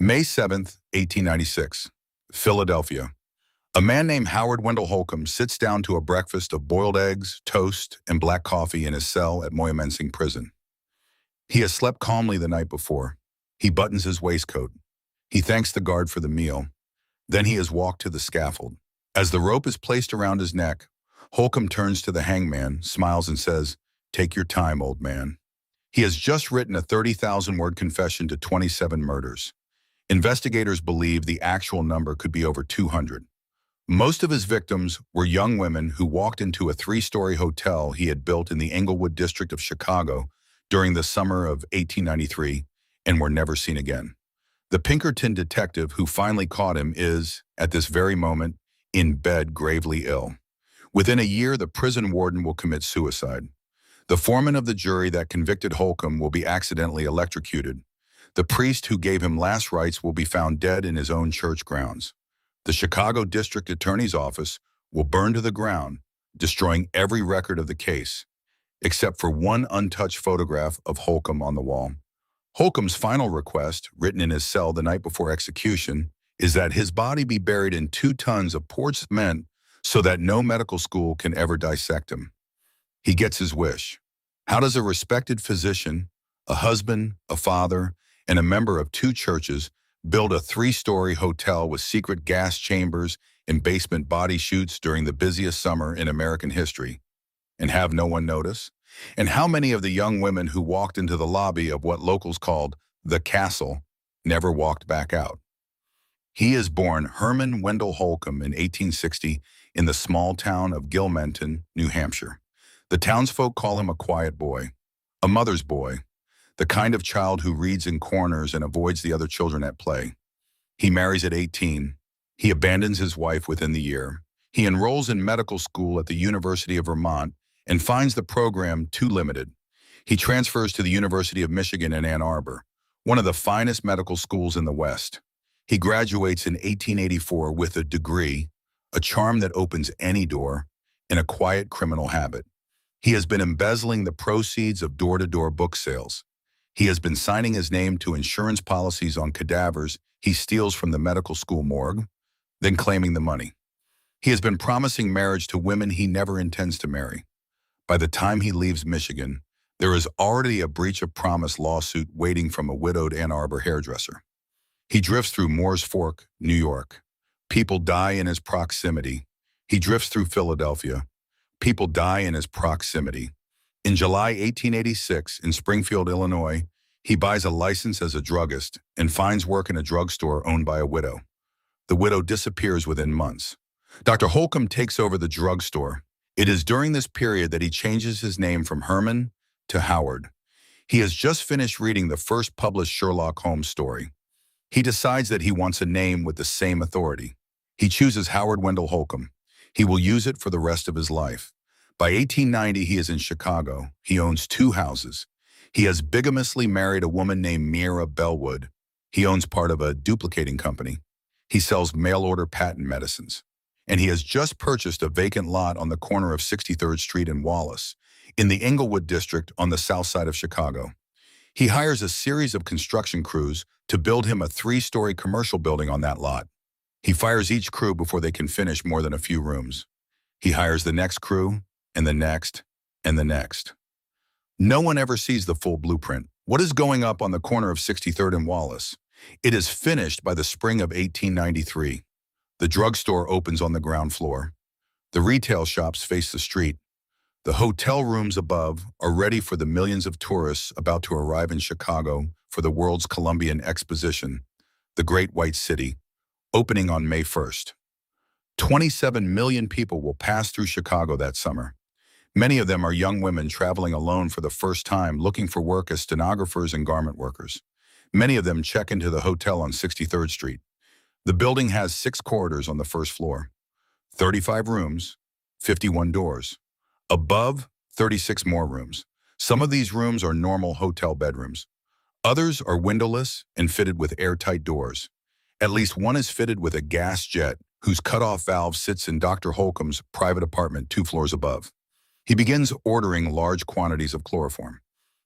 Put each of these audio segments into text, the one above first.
May 7th, 1896, Philadelphia. A man named Howard Wendell Holcomb sits down to a breakfast of boiled eggs, toast, and black coffee in his cell at Moyamensing Prison. He has slept calmly the night before. He buttons his waistcoat. He thanks the guard for the meal. Then he has walked to the scaffold. As the rope is placed around his neck, Holcomb turns to the hangman, smiles and says, "Take your time, old man." He has just written a 30,000-word confession to 27 murders. Investigators believe the actual number could be over 200. Most of his victims were young women who walked into a 3-story hotel he had built in the Englewood district of Chicago during the summer of 1893 and were never seen again. The Pinkerton detective who finally caught him is, at this very moment, in bed gravely ill. Within a year, the prison warden will commit suicide. The foreman of the jury that convicted Holcomb will be accidentally electrocuted. The priest who gave him last rites will be found dead in his own church grounds. The Chicago District Attorney's Office will burn to the ground, destroying every record of the case, except for one untouched photograph of Holcomb on the wall. Holcomb's final request, written in his cell the night before execution, is that his body be buried in 2 tons of poured cement so that no medical school can ever dissect him. He gets his wish. How does a respected physician, a husband, a father, and a member of 2 churches build a 3-story hotel with secret gas chambers and basement body chutes during the busiest summer in American history and have no one notice? And how many of the young women who walked into the lobby of what locals called the castle never walked back out? He is born Herman Wendell Holcomb in 1860 in the small town of Gilmanton, New Hampshire. The townsfolk call him a quiet boy, a mother's boy, the kind of child who reads in corners and avoids the other children at play. He marries at 18. He abandons his wife within the year. He enrolls in medical school at the University of Vermont and finds the program too limited. He transfers to the University of Michigan in Ann Arbor, one of the finest medical schools in the West. He graduates in 1884 with a degree, a charm that opens any door, and a quiet criminal habit. He has been embezzling the proceeds of door-to-door book sales. He has been signing his name to insurance policies on cadavers he steals from the medical school morgue, then claiming the money. He has been promising marriage to women he never intends to marry. By the time he leaves Michigan, there is already a breach of promise lawsuit waiting from a widowed Ann Arbor hairdresser. He drifts through Moore's Fork, New York. People die in his proximity. He drifts through Philadelphia. People die in his proximity. In July 1886, in Springfield, Illinois, he buys a license as a druggist and finds work in a drugstore owned by a widow. The widow disappears within months. Dr. Holcomb takes over the drugstore. It is during this period that he changes his name from Herman to Howard. He has just finished reading the first published Sherlock Holmes story. He decides that he wants a name with the same authority. He chooses Howard Wendell Holcomb. He will use it for the rest of his life. By 1890, he is in Chicago. He owns 2 houses. He has bigamously married a woman named Mira Bellwood. He owns part of a duplicating company. He sells mail-order patent medicines. And he has just purchased a vacant lot on the corner of 63rd Street and Wallace, in the Englewood district on the south side of Chicago. He hires a series of construction crews to build him a 3-story commercial building on that lot. He fires each crew before they can finish more than a few rooms. He hires the next crew, and the next, and the next. No one ever sees the full blueprint. What is going up on the corner of 63rd and Wallace? It is finished by the spring of 1893. The drugstore opens on the ground floor. The retail shops face the street. The hotel rooms above are ready for the millions of tourists about to arrive in Chicago for the World's Columbian Exposition, the Great White City, opening on May 1st. 27 million people will pass through Chicago that summer. Many of them are young women traveling alone for the first time, looking for work as stenographers and garment workers. Many of them check into the hotel on 63rd Street. The building has 6 corridors on the first floor, 35 rooms, 51 doors. Above, 36 more rooms. Some of these rooms are normal hotel bedrooms. Others are windowless and fitted with airtight doors. At least one is fitted with a gas jet, whose cutoff valve sits in Dr. Holcomb's private apartment 2 floors above. He begins ordering large quantities of chloroform.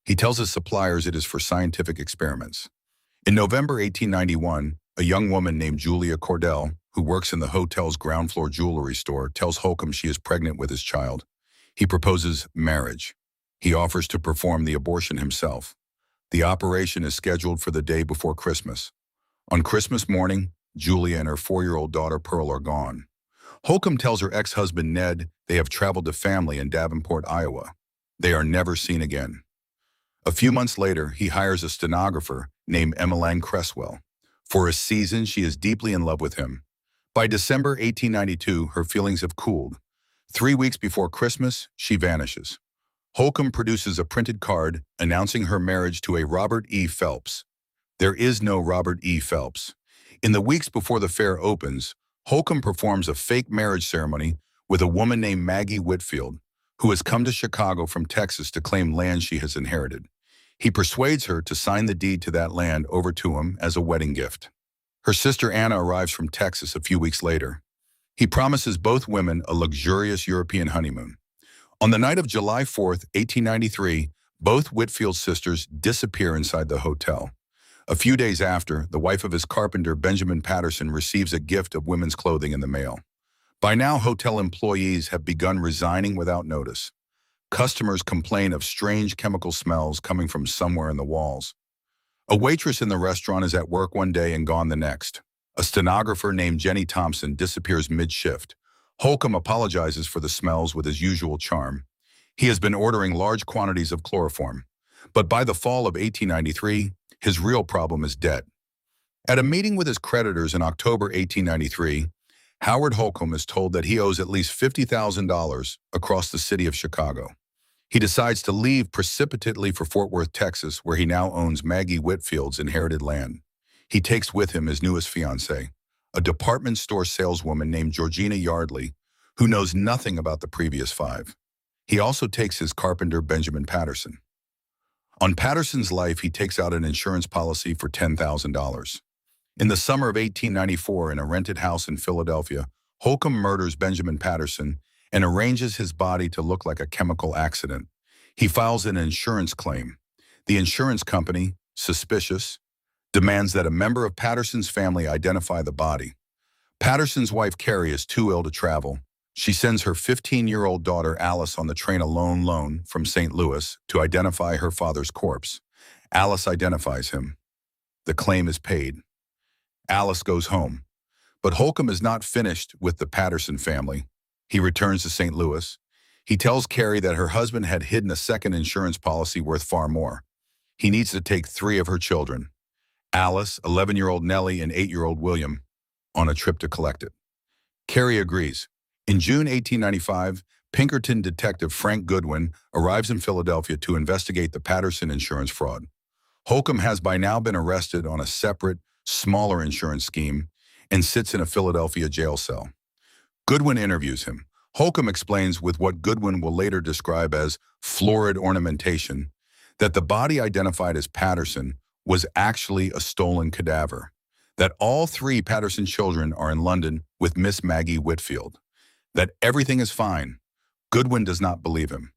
He tells his suppliers it is for scientific experiments. In November 1891, a young woman named Julia Cordell, who works in the hotel's ground floor jewelry store, tells Holcomb she is pregnant with his child. He proposes marriage. He offers to perform the abortion himself. The operation is scheduled for the day before Christmas. On Christmas morning, Julia and her 4-year-old daughter Pearl are gone. Holcomb tells her ex-husband Ned they have traveled to family in Davenport, Iowa. They are never seen again. A few months later, he hires a stenographer named Emmeline Cresswell. For a season, she is deeply in love with him. By December 1892, her feelings have cooled. 3 weeks before Christmas, she vanishes. Holcomb produces a printed card announcing her marriage to a Robert E. Phelps. There is no Robert E. Phelps. In the weeks before the fair opens, Holcomb performs a fake marriage ceremony with a woman named Maggie Whitfield, who has come to Chicago from Texas to claim land she has inherited. He persuades her to sign the deed to that land over to him as a wedding gift. Her sister Anna arrives from Texas a few weeks later. He promises both women a luxurious European honeymoon. On the night of July 4th, 1893, both Whitfield sisters disappear inside the hotel. A few days after, the wife of his carpenter, Benjamin Patterson, receives a gift of women's clothing in the mail. By now, hotel employees have begun resigning without notice. Customers complain of strange chemical smells coming from somewhere in the walls. A waitress in the restaurant is at work one day and gone the next. A stenographer named Jenny Thompson disappears mid-shift. Holcomb apologizes for the smells with his usual charm. He has been ordering large quantities of chloroform. But by the fall of 1893, his real problem is debt. At a meeting with his creditors in October 1893, Howard Holcomb is told that he owes at least $50,000 across the city of Chicago. He decides to leave precipitately for Fort Worth, Texas, where he now owns Maggie Whitfield's inherited land. He takes with him his newest fiancée, a department store saleswoman named Georgina Yardley, who knows nothing about the previous 5. He also takes his carpenter, Benjamin Patterson. On Patterson's life, he takes out an insurance policy for $10,000. In the summer of 1894, in a rented house in Philadelphia, Holcomb murders Benjamin Patterson and arranges his body to look like a chemical accident. He files an insurance claim. The insurance company, suspicious, demands that a member of Patterson's family identify the body. Patterson's wife, Carrie, is too ill to travel. She sends her 15-year-old daughter, Alice, on the train alone from St. Louis to identify her father's corpse. Alice identifies him. The claim is paid. Alice goes home. But Holcomb is not finished with the Patterson family. He returns to St. Louis. He tells Carrie that her husband had hidden a second insurance policy worth far more. He needs to take 3 of her children, Alice, 11-year-old Nellie, and 8-year-old William, on a trip to collect it. Carrie agrees. In June 1895, Pinkerton detective Frank Goodwin arrives in Philadelphia to investigate the Patterson insurance fraud. Holcomb has by now been arrested on a separate, smaller insurance scheme and sits in a Philadelphia jail cell. Goodwin interviews him. Holcomb explains, with what Goodwin will later describe as florid ornamentation, that the body identified as Patterson was actually a stolen cadaver, that all 3 Patterson children are in London with Miss Maggie Whitfield, that everything is fine. Goodwin does not believe him.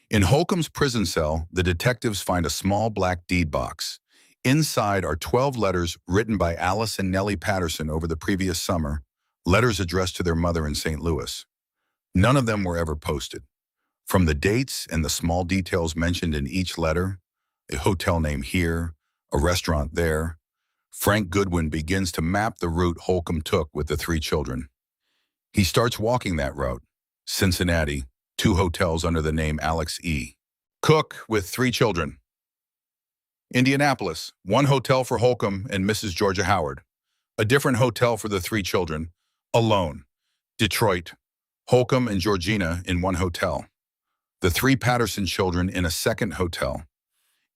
In Holcomb's prison cell, the detectives find a small black deed box. Inside are 12 letters written by Alice and Nellie Patterson over the previous summer, letters addressed to their mother in St. Louis. None of them were ever posted. From the dates and the small details mentioned in each letter, a hotel name here, a restaurant there, Frank Goodwin begins to map the route Holcomb took with the 3 children. He starts walking that route. Cincinnati, 2 hotels under the name Alex E. Cook with 3 children. Indianapolis, 1 hotel for Holcomb and Mrs. Georgia Howard. A different hotel for the 3 children, alone. Detroit, Holcomb and Georgina in 1 hotel. The 3 Patterson children in a second hotel.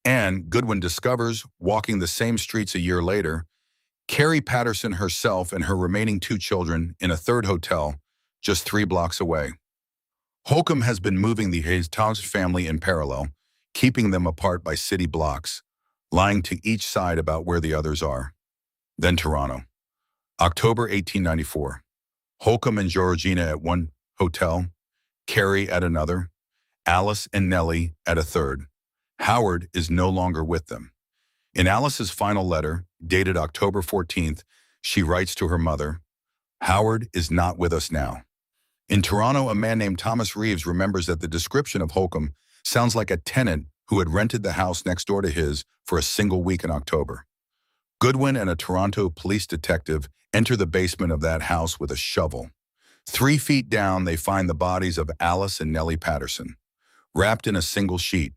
And Goodwin discovers, walking the same streets a year later, Carrie Patterson herself and her remaining 2 children in a 3rd hotel, just 3 blocks away. Holcomb has been moving the Hayes family in parallel, keeping them apart by city blocks, lying to each side about where the others are. Then Toronto. October 1894. Holcomb and Georgina at 1 hotel, Carrie at another, Alice and Nellie at a 3rd. Howard is no longer with them. In Alice's final letter, dated October 14th, she writes to her mother, "Howard is not with us now." In Toronto, a man named Thomas Reeves remembers that the description of Holcomb sounds like a tenant who had rented the house next door to his for a single week in October. Goodwin and a Toronto police detective enter the basement of that house with a shovel. 3 feet down, they find the bodies of Alice and Nellie Patterson, wrapped in a single sheet,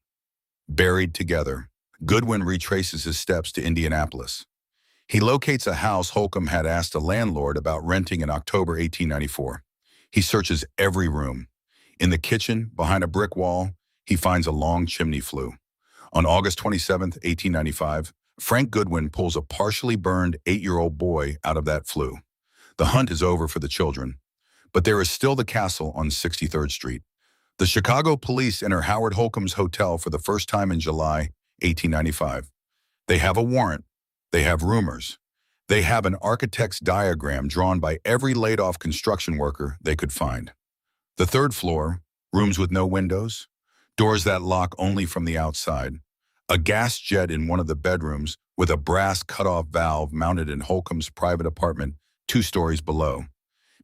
buried together. Goodwin retraces his steps to Indianapolis. He locates a house Holcomb had asked a landlord about renting in October 1894. He searches every room. In the kitchen, behind a brick wall, he finds a long chimney flue. On August 27, 1895, Frank Goodwin pulls a partially burned 8-year-old boy out of that flue. The hunt is over for the children, but there is still the castle on 63rd Street. The Chicago police enter Howard Holcomb's hotel for the first time in July 1895. They have a warrant. They have rumors. They have an architect's diagram drawn by every laid-off construction worker they could find. The third floor, rooms with no windows, doors that lock only from the outside, a gas jet in one of the bedrooms with a brass cutoff valve mounted in Holcomb's private apartment 2 stories below,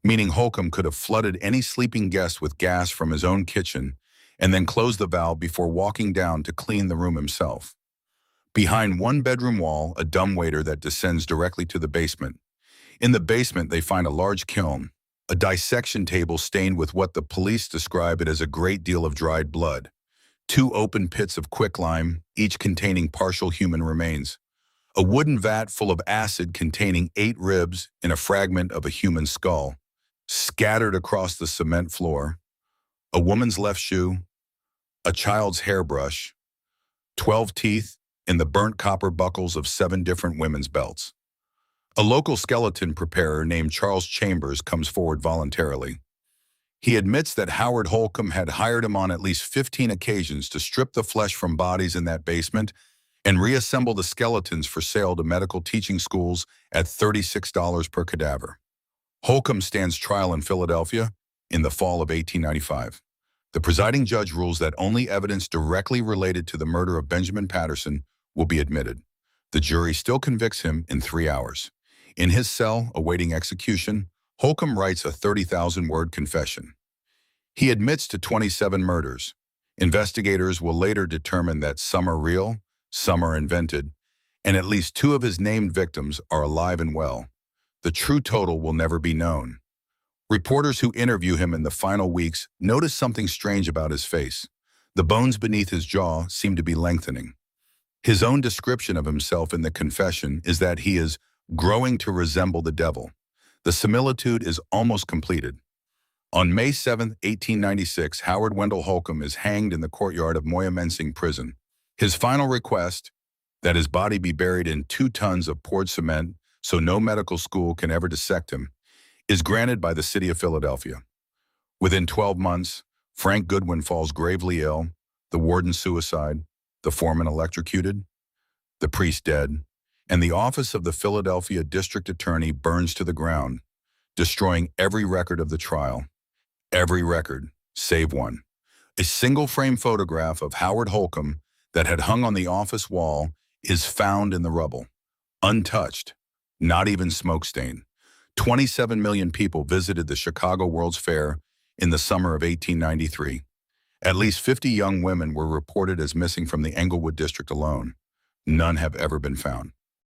meaning Holcomb could have flooded any sleeping guest with gas from his own kitchen and then closed the valve before walking down to clean the room himself. Behind one bedroom wall, a dumbwaiter that descends directly to the basement. In the basement, they find a large kiln, a dissection table stained with what the police describe it as a great deal of dried blood, 2 open pits of quicklime, each containing partial human remains, a wooden vat full of acid containing 8 ribs and a fragment of a human skull, scattered across the cement floor, a woman's left shoe, a child's hairbrush, 12 teeth, and the burnt copper buckles of 7 different women's belts. A local skeleton preparer named Charles Chambers comes forward voluntarily. He admits that Howard Holcomb had hired him on at least 15 occasions to strip the flesh from bodies in that basement and reassemble the skeletons for sale to medical teaching schools at $36 per cadaver. Holcomb stands trial in Philadelphia in the fall of 1895. The presiding judge rules that only evidence directly related to the murder of Benjamin Patterson will be admitted. The jury still convicts him in 3 hours. In his cell, awaiting execution, Holcomb writes a 30,000-word confession. He admits to 27 murders. Investigators will later determine that some are real, some are invented, and at least 2 of his named victims are alive and well. The true total will never be known. Reporters who interview him in the final weeks notice something strange about his face. The bones beneath his jaw seem to be lengthening. His own description of himself in the confession is that he is growing to resemble the devil. The similitude is almost completed. On May 7, 1896, Howard Wendell Holcomb is hanged in the courtyard of Moyamensing Prison. His final request, that his body be buried in 2 tons of poured cement so no medical school can ever dissect him, is granted by the city of Philadelphia. Within 12 months, Frank Goodwin falls gravely ill, the warden suicide, the foreman electrocuted, the priest dead, and the office of the Philadelphia district attorney burns to the ground, destroying every record of the trial. Every record, save one. A single-frame photograph of Howard Holcomb that had hung on the office wall is found in the rubble, untouched, not even smoke-stained. 27 million people visited the Chicago World's Fair in the summer of 1893. At least 50 young women were reported as missing from the Englewood district alone. None have ever been found.